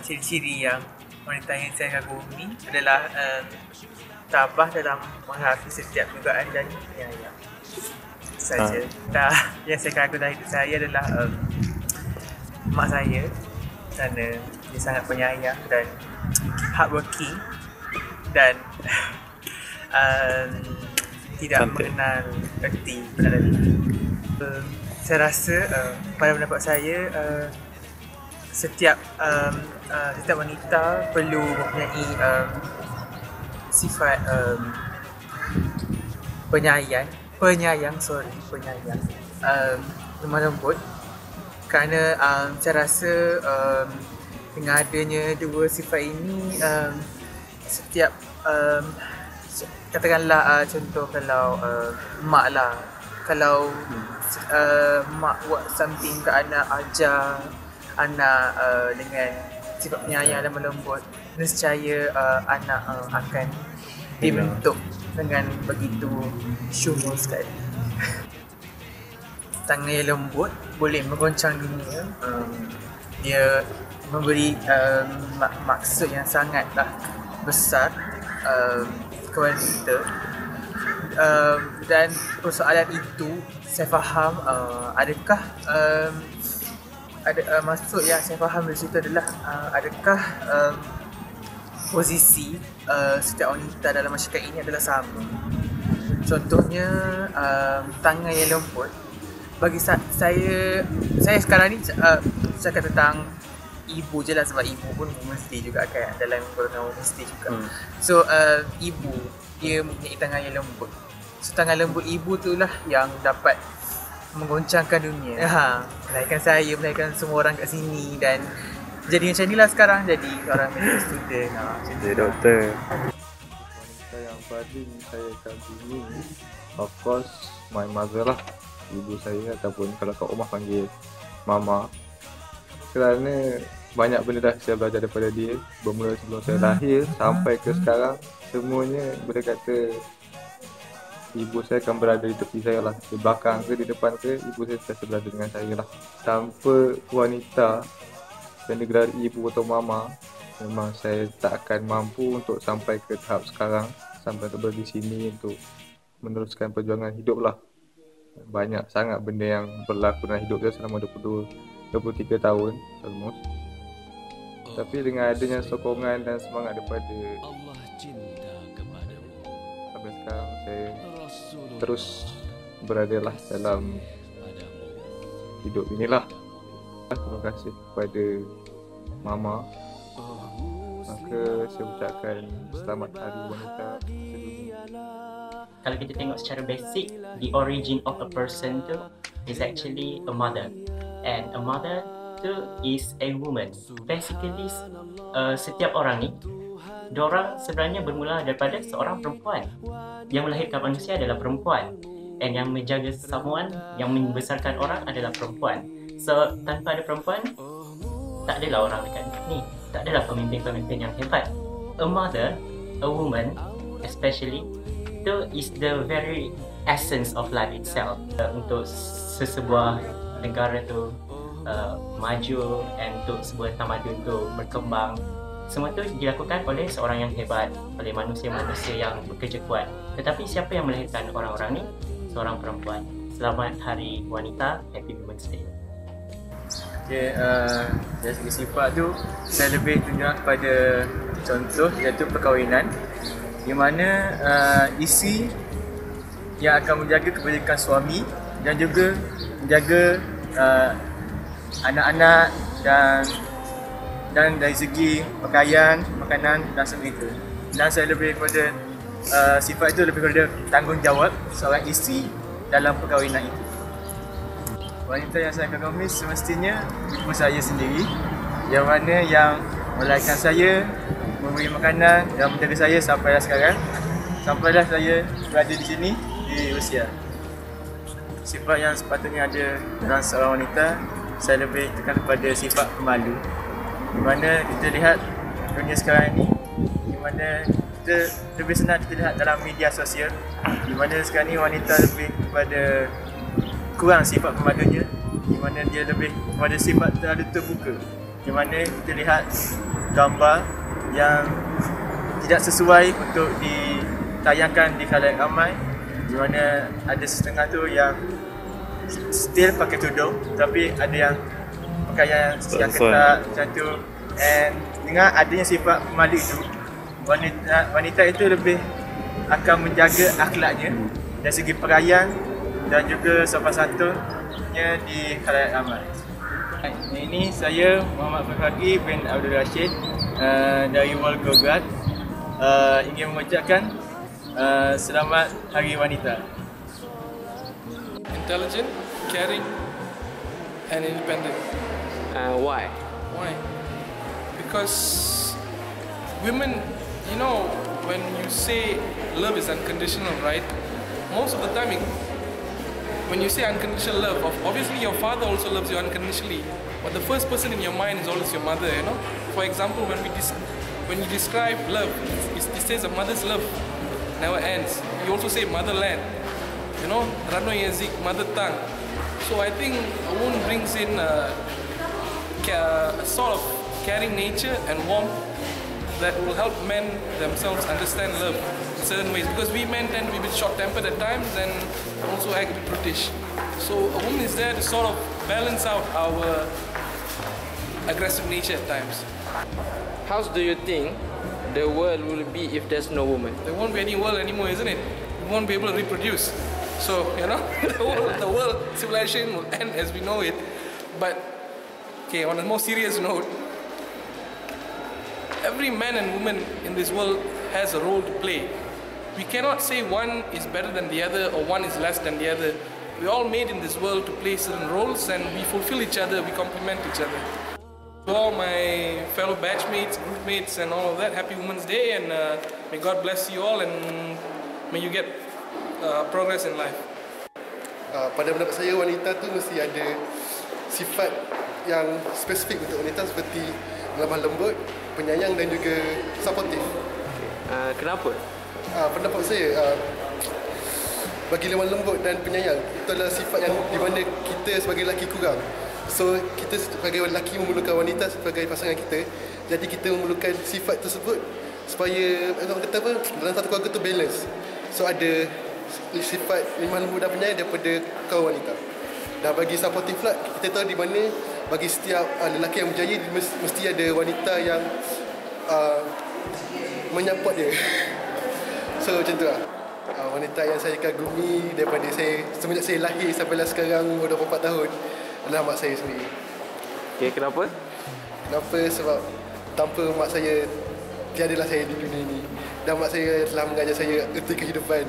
ciri-ciri yang wanita yang saya kagumi adalah tabah dalam menghadapi setiap dugaan dan penyayang saja. Yang saya kagum dari hidup saya adalah mak saya, kerana dia sangat penyayang dan hardworking dan tidak mengenal erti benar. Saya rasa pada pendapat saya setiap wanita perlu mempunyai sifat penyayang lemah lembut, kerana saya rasa dengan adanya dua sifat ini setiap katakanlah contoh kalau mak lah, kalau mak buat something ke anak, ajar anak dengan sifat penyayang dan melembut, nescaya anak akan dibentuk dengan begitu syukur sekali. Tangan yang lembut boleh menggoncang dunia. Dia memberi maksud yang sangatlah besar kepada kita. Dan persoalan itu saya faham adakah maksud yang saya faham dari situ adalah adakah posisi setiap wanita dalam masyarakat ini adalah sama. Contohnya tangan yang lembut, bagi saya sekarang ni cakap tentang ibu je lah, sebab ibu pun mesti juga kan dalam golongan mesti juga. So ibu dia mempunyai tangan yang lembut. So tangan lembut ibu tu lah yang dapat menggoncangkan dunia. Melainkan saya, melainkan semua orang kat sini, dan jadi macam inilah sekarang, jadi orang medical student. Jadi doktor. Wanita yang paling saya kagumi, of course, my mother lah, ibu saya, ataupun kalau kat rumah panggil mama. Kerana banyak benda dah saya belajar daripada dia, bermula sebelum saya lahir sampai ke sekarang. Semuanya boleh kata ibu saya akan berada di tepi saya lah, di belakang ke di depan ke, ibu saya sentiasa berada dengan saya lah. Tanpa wanita yang digelari ibu atau mama, memang saya tak akan mampu untuk sampai ke tahap sekarang, sampai untuk berada di sini untuk meneruskan perjuangan hidup lah. Banyak sangat benda yang berlaku dalam hidup saya selama 23 tahun almost. Tapi dengan adanya sokongan dan semangat daripada sampai sekarang, saya terus beradalah dalam hidup inilah. Terima kasih kepada mama. Maka saya ucapkan selamat Hari Wanita sedunia. Kalau kita tengok secara basic, the origin of a person tu is actually a mother, and a mother tu is a woman. Basically setiap orang ni, diorang sebenarnya bermula daripada seorang perempuan. Yang melahirkan manusia adalah perempuan, and yang menjaga someone, yang membesarkan orang adalah perempuan. So tanpa ada perempuan, tak adalah orang dekat ni, tak adalah pemimpin-pemimpin yang hebat. A mother, a woman especially, itu is the very essence of life itself. Untuk sesebuah negara tu maju, and untuk sebuah tamadun tu berkembang, semua tu dilakukan oleh seorang yang hebat, oleh manusia-manusia yang bekerja kuat. Tetapi siapa yang melahirkan orang-orang ni? Seorang perempuan. Selamat Hari Wanita, Happy Women's Day. Okay, dari segi sifat tu saya lebih tunjuk pada contoh, iaitu perkahwinan, di mana isteri yang akan menjaga kebajikan suami dan juga menjaga anak-anak dan dari segi pakaian, makanan dan sebagainya. Dan saya lebih kepada sifat itu lebih kepada tanggungjawab seorang isteri dalam perkahwinan itu. Wanita yang saya kagumi semestinya ibu saya sendiri, yang mana yang melahirkan saya, memberi makanan dan menjaga saya sampailah sekarang, sampailah saya berada di sini di Rusia. Sifat yang sepatutnya ada dalam seorang wanita, saya lebih tekan kepada sifat pemalu. Di mana kita lihat dunia sekarang ni, di mana kita lebih senang kita lihat dalam media sosial, di mana sekarang ni wanita lebih kepada kurang sifat pemalunya, di mana dia lebih kepada sifat terlalu terbuka. di mana kita lihat gambar yang tidak sesuai untuk ditayangkan di khalayak ramai, di mana ada setengah tu yang still pakai tudung tapi ada yang pakaian yang ketat macam tu, and dengan adanya sifat pemalik tu, wanita itu lebih akan menjaga akhlaknya dari segi perayaan dan juga sopan santunnya di khalayak ramai. Ini saya Muhammad Farhadi bin Abdul Rashid dari Volgograd, ingin mengucapkan selamat Hari Wanita. Intelligent, caring, and independent. Why? Why? Because women, you know, when you say love is unconditional, right? Most of the time, when you say unconditional love, obviously your father also loves you unconditionally, but the first person in your mind is always your mother, you know? For example, when you describe love, it says a mother's love never ends. You also say motherland, you know, Rano Yazik, mother tongue. So I think a woman brings in a sort of caring nature and warmth that will help men themselves understand love in certain ways, because we men tend to be a bit short-tempered at times and also act a bit brutish. So a woman is there to sort of balance out our aggressive nature at times. How do you think the world will be if there's no woman? There won't be any world anymore, isn't it? We won't be able to reproduce. So, you know, the world civilization will end as we know it. But, okay, on a more serious note, every man and woman in this world has a role to play. We cannot say one is better than the other or one is less than the other. We're all made in this world to play certain roles, and we fulfill each other, we complement each other. To all my fellow batchmates, groupmates and all of that, happy Women's Day, and may God bless you all, and may you get progress in life. Pada pendapat saya, wanita tu mesti ada sifat yang spesifik untuk wanita, seperti lemah lembut, penyayang dan juga supportive. Kenapa? Pendapat saya, bagi lemah lembut dan penyayang, itu adalah sifat yang di mana kita sebagai lelaki kurang. So kita sebagai lelaki memerlukan wanita sebagai pasangan kita. Jadi kita memerlukan sifat tersebut supaya orang kata apa, dalam satu keluarga tu balance. So ada sifat lemah lembut dan penyayang daripada kaum wanita. Dan bagi supportive pula, kita tahu di mana bagi setiap lelaki yang berjaya mesti ada wanita yang menyupport dia. So macam tu lah. Wanita yang saya kagumi daripada saya semenjak saya lahir sampailah sekarang umur 24 tahun adalah mak saya sendiri. Okay, kenapa? Kenapa? Sebab tanpa mak saya tiadalah saya di dunia ini. Dan mak saya telah mengajar saya erti kehidupan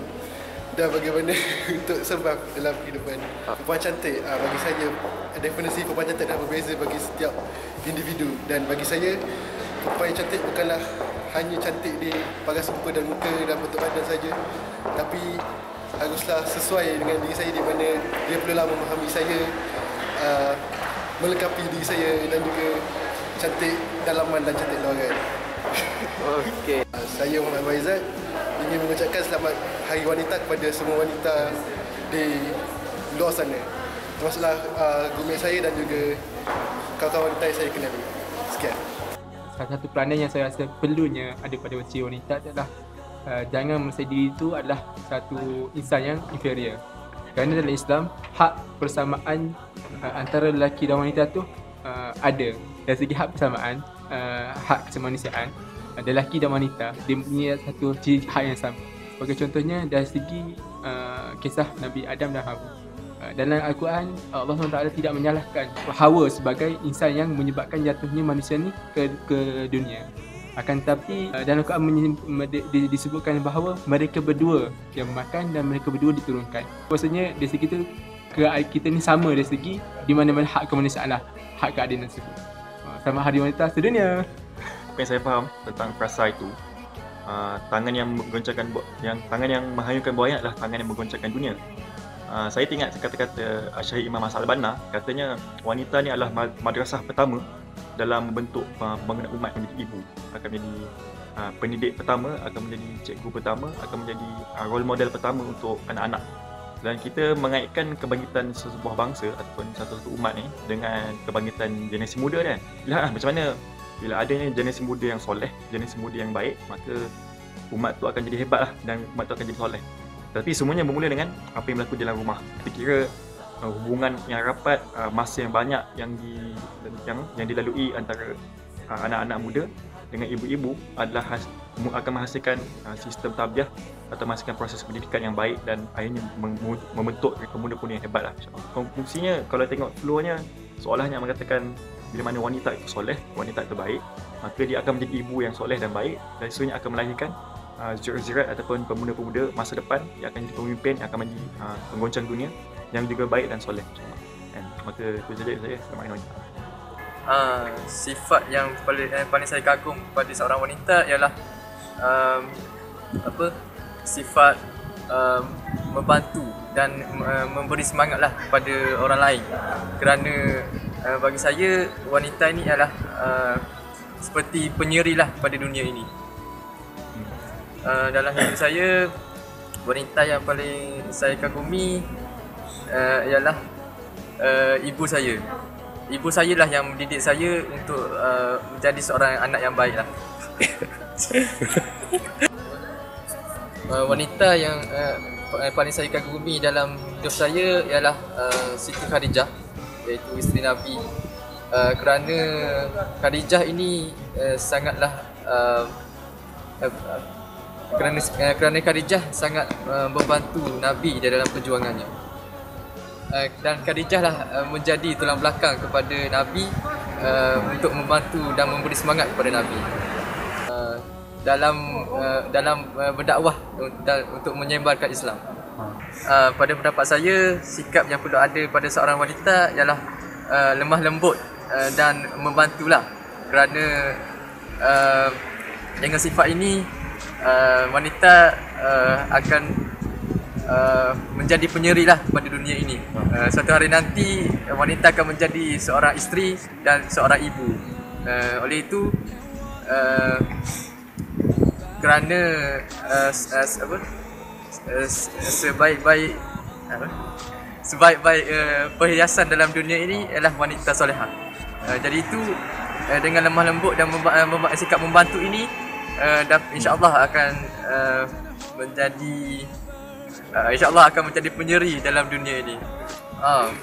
dan bagaimana untuk survive dalam kehidupan. Perempuan cantik, bagi saya, definisi perempuan cantik dah berbeza bagi setiap individu. Dan bagi saya, perempuan yang cantik bukanlah hanya cantik di paras muka dan muka dan bentuk badan saja, tapi haruslah sesuai dengan diri saya, di mana dia perlulah memahami saya, melengkapi diri saya, dan juga cantik dalaman dan cantik luaran. Okey. Saya Muhammad Faizal ingin mengucapkan selamat Hari Wanita kepada semua wanita di luar sana, termasuklah groupmate saya dan juga kawan-kawan wanita yang saya kenali. Sekian. Salah satu peranan yang saya rasa perlunya ada pada usia wanita adalah jangan merasa diri itu adalah satu insan yang inferior. Kerana dalam Islam, hak persamaan antara lelaki dan wanita tu ada. Dari segi hak persamaan, hak kemanusiaan, lelaki dan wanita dia punya satu ciri hak yang sama. Sebagai contohnya dari segi kisah Nabi Adam dan Hawa. Dalam Al-Quran, Allah SWT tidak menyalahkan Hawa sebagai insan yang menyebabkan jatuhnya manusia ni ke dunia. Akan tetapi dalam Al-Quran disebutkan bahawa mereka berdua yang makan dan mereka berdua diturunkan. Maksudnya dari segi itu kita ni sama dari segi di mana-mana hak kemanusiaan lah, hak keadilan tersebut. Sama Hari Wanita sedunia. Apa yang saya faham tentang frasa itu, tangan yang menghanyutkan buaya adalah tangan yang menggoncangkan dunia. Saya teringat kata-kata Syahid Imam Hassan Al-Banna, katanya wanita ni adalah madrasah pertama dalam membentuk pembangunan umat, menjadi ibu, akan menjadi pendidik pertama, akan menjadi cikgu pertama, akan menjadi role model pertama untuk anak-anak. Dan kita mengaitkan kebangkitan sesebuah bangsa ataupun satu umat ni dengan kebangkitan generasi muda kan. Lihatlah macam mana bila adanya generasi muda yang soleh, generasi muda yang baik, maka umat tu akan jadi hebat lah dan umat tu akan jadi soleh. Tapi semuanya bermula dengan apa yang berlaku dalam rumah. Kita kira hubungan yang rapat, masa yang banyak yang dilalui antara anak-anak muda dengan ibu-ibu adalah akan menghasilkan sistem tarbiyah atau menghasilkan proses pendidikan yang baik dan akhirnya membentuk pemuda-pemuda yang hebat lah. Fungsinya kalau tengok flow-nya seolahnya mengatakan bila mana wanita itu soleh, wanita itu baik, maka dia akan menjadi ibu yang soleh dan baik dan seterusnya akan melahirkan zirat ataupun pemuda-pemuda masa depan yang akan jadi pemimpin, yang akan menjadi penggoncang dunia yang juga baik dan soleh. Maka itu saja saya selamat wanita. Sifat yang paling saya kagum pada seorang wanita ialah sifat membantu dan memberi semangatlah kepada orang lain. Kerana bagi saya wanita ini adalah seperti penyerilah pada dunia ini. Dalam hidup saya, wanita yang paling saya kagumi ialah ibu saya. Ibu saya lah yang mendidik saya untuk menjadi seorang anak yang baik lah. Wanita yang paling saya kagumi dalam hidup saya ialah Siti Khadijah, iaitu isteri Nabi. Kerana Khadijah ini sangatlah kerana Khadijah sangat membantu Nabi di dalam perjuangannya. Dan Khadijah lah menjadi tulang belakang kepada Nabi untuk membantu dan memberi semangat kepada Nabi dalam berdakwah untuk menyebarkan Islam. Pada pendapat saya, sikap yang perlu ada pada seorang wanita ialah lemah lembut dan membantulah. Kerana dengan sifat ini wanita akan menjadi penyerilah pada dunia ini. Suatu hari nanti wanita akan menjadi seorang isteri dan seorang ibu. Oleh itu kerana sebaik-baik perhiasan dalam dunia ini ialah wanita solehah. Jadi itu dengan lemah lembut dan sikap membantu ini insya-Allah akan menjadi InsyaAllah akan menjadi penyeri dalam dunia ini.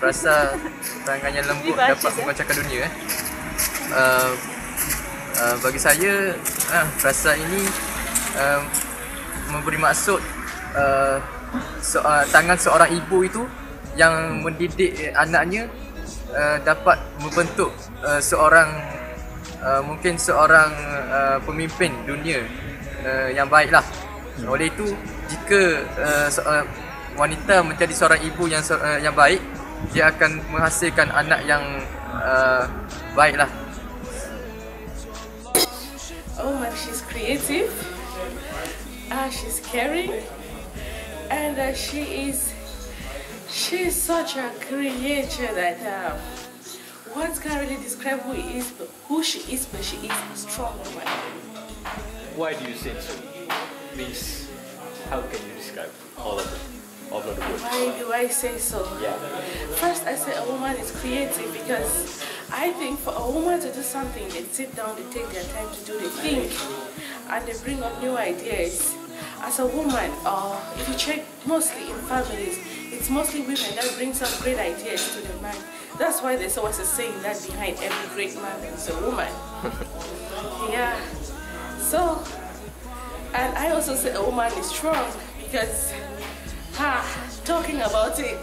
Rasa tangannya lembut dapat membacakan dunia. Bagi saya, rasa ini memberi maksud tangan seorang ibu itu yang mendidik anaknya dapat membentuk mungkin seorang pemimpin dunia yang baiklah. Oleh itu, jika wanita menjadi seorang ibu yang baik, dia akan menghasilkan anak yang baiklah. Oh man, she's creative, she's caring, and she's such a creature that words can't really describe who she is, but she is a strong woman. Why do you say so? Means, how can you describe all of the words? Why do I say so? Yeah. First, I say a woman is creative because I think for a woman to do something, they sit down, they take their time to do, they think, and they bring up new ideas. As a woman, if you check mostly in families, it's mostly women that bring some great ideas to the man. That's why there's always a saying that behind every great man is a woman. Yeah. So, and I also say a woman is strong because, talking about it,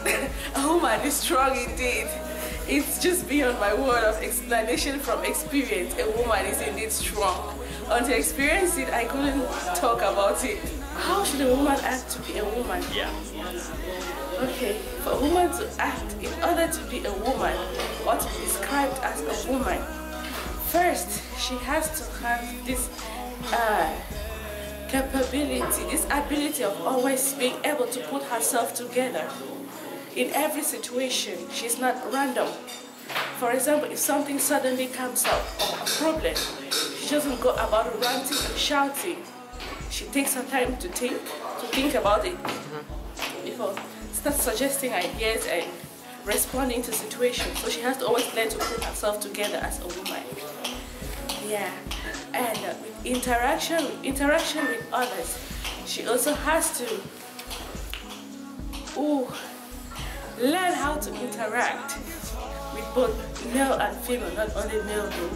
a woman is strong indeed. It's just beyond my word of explanation from experience. A woman is indeed strong. Until I experienced it, I couldn't talk about it. How should a woman act to be a woman? Yeah. Okay, for a woman to act, in order to be a woman, or to be described as a woman, first, she has to have this capability, this ability of always being able to put herself together in every situation. She's not random. For example, if something suddenly comes up or a problem, she doesn't go about ranting and shouting. She takes her time to think about it before. start suggesting ideas and responding to situations. So she has to always learn to put herself together as a woman. Yeah, and with interaction with others, she also has to learn how to interact with both male and female, not only male though.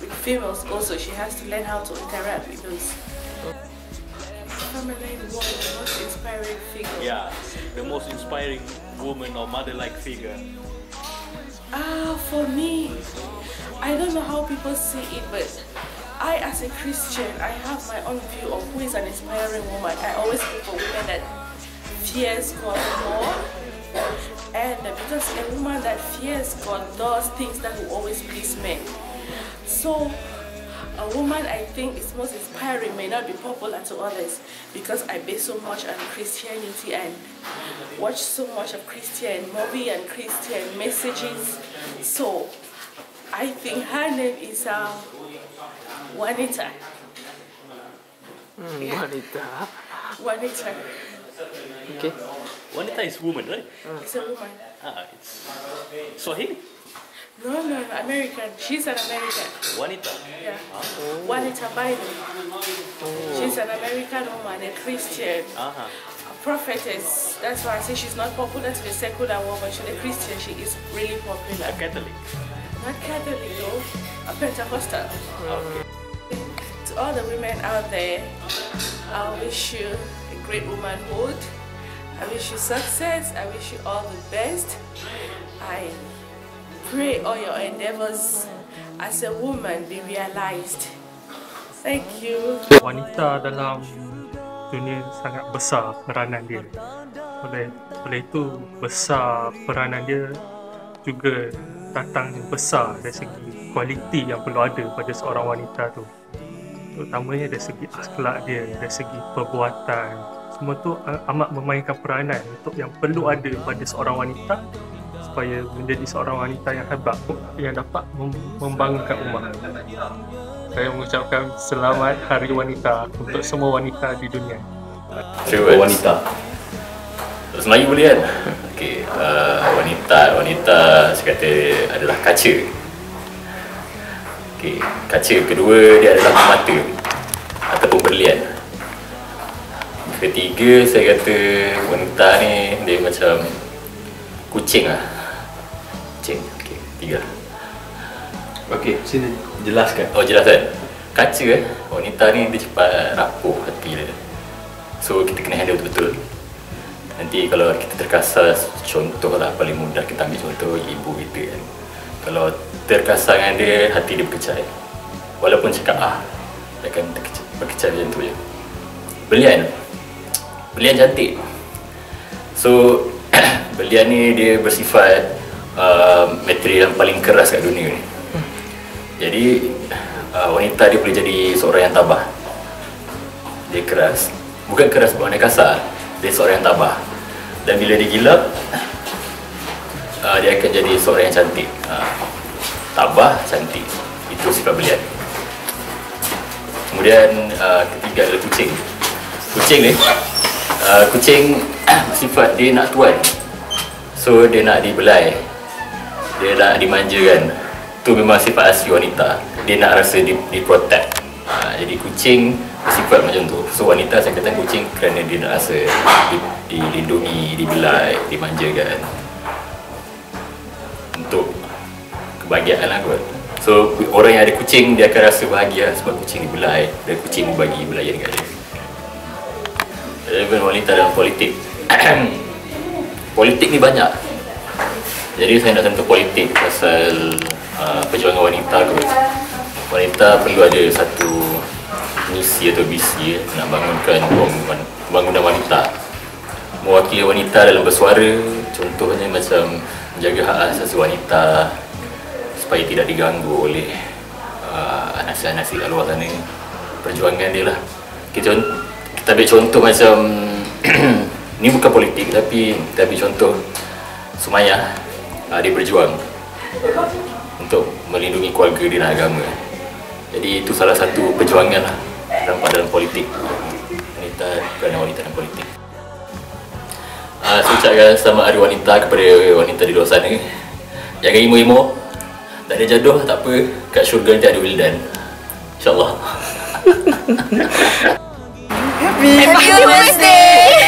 With females also, she has to learn how to interact with those. Feminine woman, the most inspiring figure. Yeah, the most inspiring woman or mother-like figure. For me, I don't know how people see it, but I, as a Christian, I have my own view of who is an inspiring woman. I always look for women that fears God more, and because a woman that fears God does things that will always please men. So a woman I think is most inspiring may not be popular to others because I base so much on Christianity and watch so much of Christian movie and Christian messages. So I think her name is Juanita. Wanita. Juanita. Okay. Wanita is woman, right? It's a woman. It's Swahili. No, American. She's an American. Wanita. Yeah. Juanita Biden. She's an American woman, a Christian, a prophetess. That's why I say she's not popular to the secular world, but she's a Christian. She is really popular. A Catholic. Not Catholic though, a Pentecostal. Okay. To all the women out there, I wish you a great womanhood. I wish you success. I wish you all the best. I pray all your endeavors as a woman be realized. Thank you. Wanita dalam dunia sangat besar peranan dia. Oleh itu besar peranan dia juga datangnya besar dari segi kualiti yang perlu ada pada seorang wanita tu. Terutamanya dari segi akhlak dia, dari segi perbuatan. Semua tu amat memainkan peranan untuk yang perlu ada pada seorang wanita supaya menjadi seorang wanita yang hebat yang dapat membangunkan umat. Saya mengucapkan selamat Hari Wanita untuk semua wanita di dunia. Wanita. Terus Melayu boleh kan? Okey, wanita saya kata adalah kaca. Okey, kaca kedua dia adalah mata ataupun berlian. Ketiga saya kata wanita ni dia macam kucing lah. Kucing. Okey, tiga. Okey, sini jelaskan. Oh, jelaskan. Kaca wanita ni dia cepat rapuh hati dia. So kita kena handle betul-betul. Nanti kalau kita terkasar, contoh lah paling mudah kita ambil contoh ibu kita kan. Kalau terkasar dengan dia, hati dia berkecai. Walaupun cakap dia akan berkecai macam tu je. Berlian cantik. So berlian ni dia bersifat material yang paling keras kat dunia ni. Jadi wanita dia boleh jadi seorang yang tabah. Dia keras, bukan keras bermakna kasar. Dia seorang yang tabah. Dan bila dia gilap, dia akan jadi seorang yang cantik. Tabah, cantik. Itu sifat berlian. Kemudian ketiga adalah kucing. Kucing ni kucing bersifat dia nak tuan. So dia nak dibelai, dia nak dimanjakan. Tu memang sifat asli wanita. Dia nak rasa diprotect. Jadi kucing bersifat macam tu. So wanita saya kata kucing kerana dia nak rasa dilindungi, dibelai, dimanjakan. Untuk kebahagiaan lah kot. So orang yang ada kucing dia akan rasa bahagia sebab kucing dibelai dan kucing berbagi belayan dekat dia. Even wanita dalam politik. Politik ni banyak. Jadi saya nak sentuh politik pasal perjuangan wanita kot. Wanita perlu ada satu misi atau visi nak bangunkan pembangunan wanita. Mewakili wanita dalam bersuara, contohnya macam menjaga hak asasi wanita supaya tidak diganggu oleh anasi-anasi kat luar sana. Perjuangan dia lah. Kita ambil contoh macam ni bukan politik tapi kita ambil contoh Sumayyah. Dia berjuang untuk melindungi keluarga dia dan agama. Jadi itu salah satu perjuangan lah dalam politik. Wanita dalam politik. Saya ucapkan selamat Hari Wanita kepada wanita di luar sana. Jangan emo-emo. Tak ada jodoh, tak apa. Kat syurga nanti ada wildan. InsyaAllah. Happy Women's Day!